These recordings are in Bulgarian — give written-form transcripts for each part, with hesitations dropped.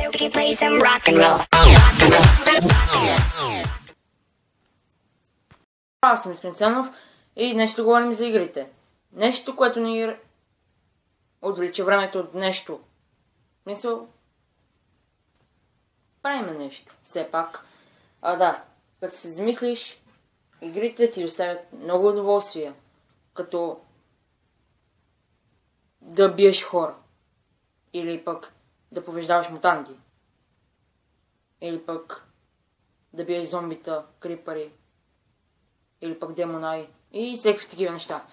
We can play some rock and roll. Аз съм Искрен Цанов и днес ще говорим за игрите. Нещо, което ни отвлича времето от нещо. Мисъл, правим нещо, все пак. Да, като се замислиш, игрите ти доставят много удоволствия, като да биеш хора, или пък да побеждаваш мутанти, или пък да биеш зомбита, крипари, или пък демонай и всеки такива неща.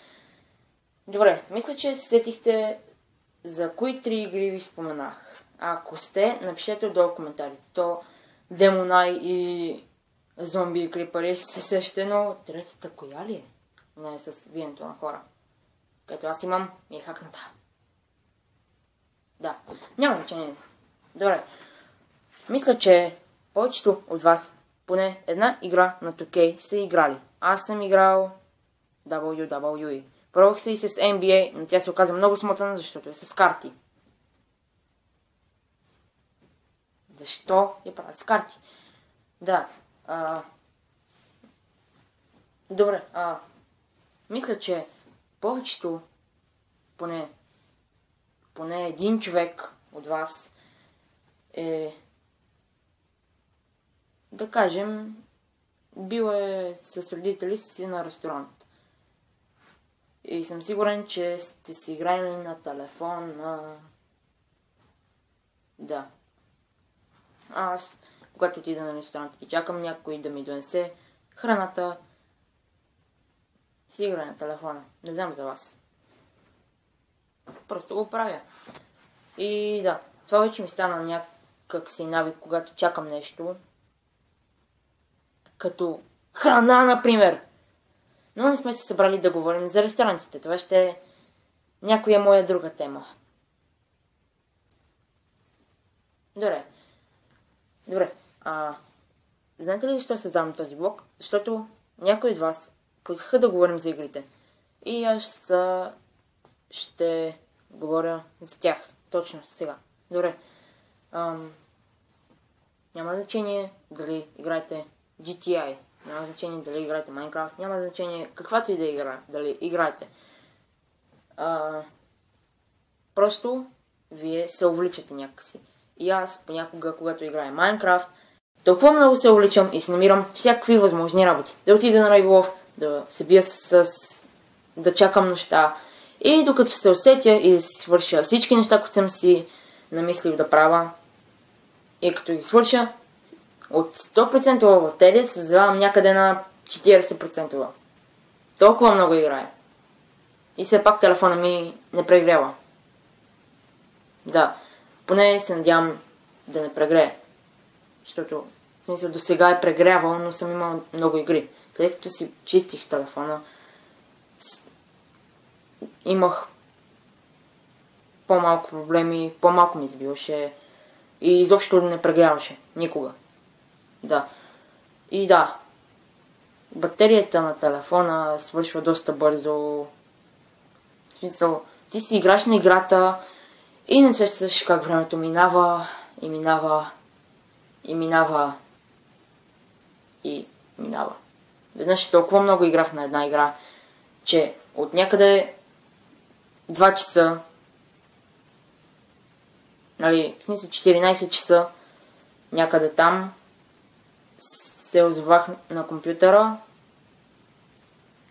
Добре, мисля, че сетихте за кои 3 игри ви споменах. Ако сте, напишете отдолу в коментарите. То демонай и зомби и крипари се сещате, но третата коя ли е? Не е с биенето на хора. Като аз имам и е хакната. Да, няма значение. Добре, мисля, че повечето от вас поне една игра на 2K са играли. Аз съм играл WWE. Пробвах се и с NBA, но тя се оказа много смотана, защото е с карти. Защо я правят с карти? Да. Добре. Мисля, че повечето, поне един човек от вас е, да кажем, бил е с родители си на ресторант. И съм сигурен, че сте си играли на телефон, Да. Аз, когато отида на ресторант и чакам някой да ми донесе храната, си играя на телефона. Не знам за вас. Просто го правя. И да, това вече ми стана някак си навик, когато чакам нещо. Като храна, например. Но не сме се събрали да говорим за ресторантите. Това ще е някоя моя друга тема. Добре. Знаете ли защо създавам този блог? Защото някои от вас поискаха да говорим за игрите. И аз ще говоря за тях. Точно сега. Добре. Няма значение дали играете GTI. Няма значение дали играете Minecraft. Няма значение каквато и да игра. Дали играете. Просто вие се увличате някакси. И аз понякога, когато играя Minecraft, толкова много се увличам и се намирам всякакви възможни работи. Да отида на риболов, да се бия да чакам нощта. И докато се усетя и свърша всички неща, които съм си намислил да правя, и като ги свърша, от 100% в теле се завявам някъде на 40%. Толкова много играя. И все пак телефона ми не прегрява. Да, поне се надявам да не прегрее. Защото, в смисъл, до сега е прегрявал, но съм имал много игри. След като си чистих телефона, имах по-малко проблеми, по-малко ми избиваше и изобщо не прегряваше. Никога. Да. И да. Батерията на телефона свършва доста бързо. В смисъл, ти си играш на играта и не сещаш как времето минава и минава и минава и минава. Веднъж толкова много играх на една игра, че от някъде 2 часа, в смисъл 14 часа, някъде там, се озовах на компютъра,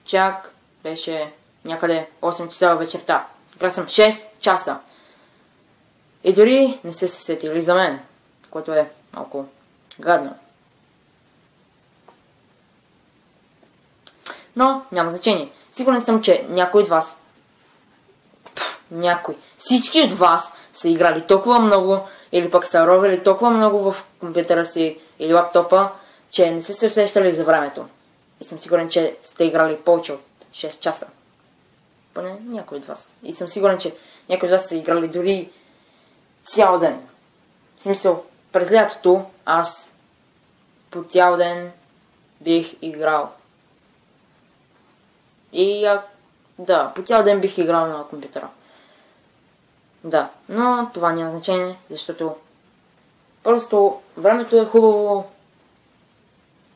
чак беше някъде 8 часа вечерта. Играл съм 6 часа. И дори не се сетили за мен, което е малко гадно. Но няма значение. Сигурен съм, че някой от вас, всички от вас са играли толкова много, или пък са ровили толкова много в компютъра си или лаптопа, че не се усещали за времето. И съм сигурен, че сте играли повече от 6 часа. Поне някой от вас. И съм сигурен, че някой от вас са играли дори цял ден. В смисъл, през лятото аз по цял ден бих играл. И да, по цял ден бих играл на компютъра. Да, но това няма значение, защото Просто времето е хубаво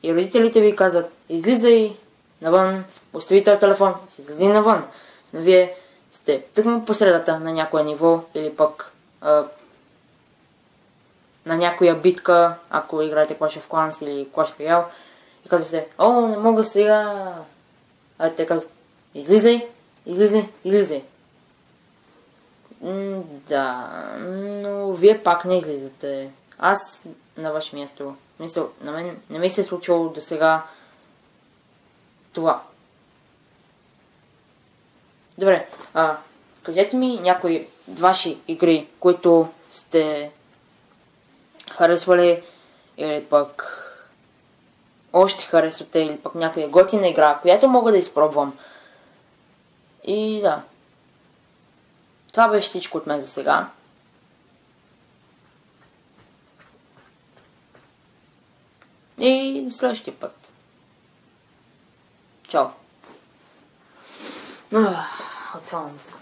и родителите ви казват, излизай навън, остави този телефон, излизай навън. Но вие сте тъкмо по средата на някое ниво или пък на някоя битка, ако играете Clash of Clans или Clash Royale и казвате, не мога сега. А те казват, излизай. Да, но вие пак не излизате. Аз на ваше място, на мен не ми се е случило до сега това. Добре, кажете ми някои ваши игри, които сте харесвали или пък още харесвате или пък някоя готина игра, която мога да изпробвам. И да. Това беше всичко от мен за сега. И до следващия път. Чао. Отварям се.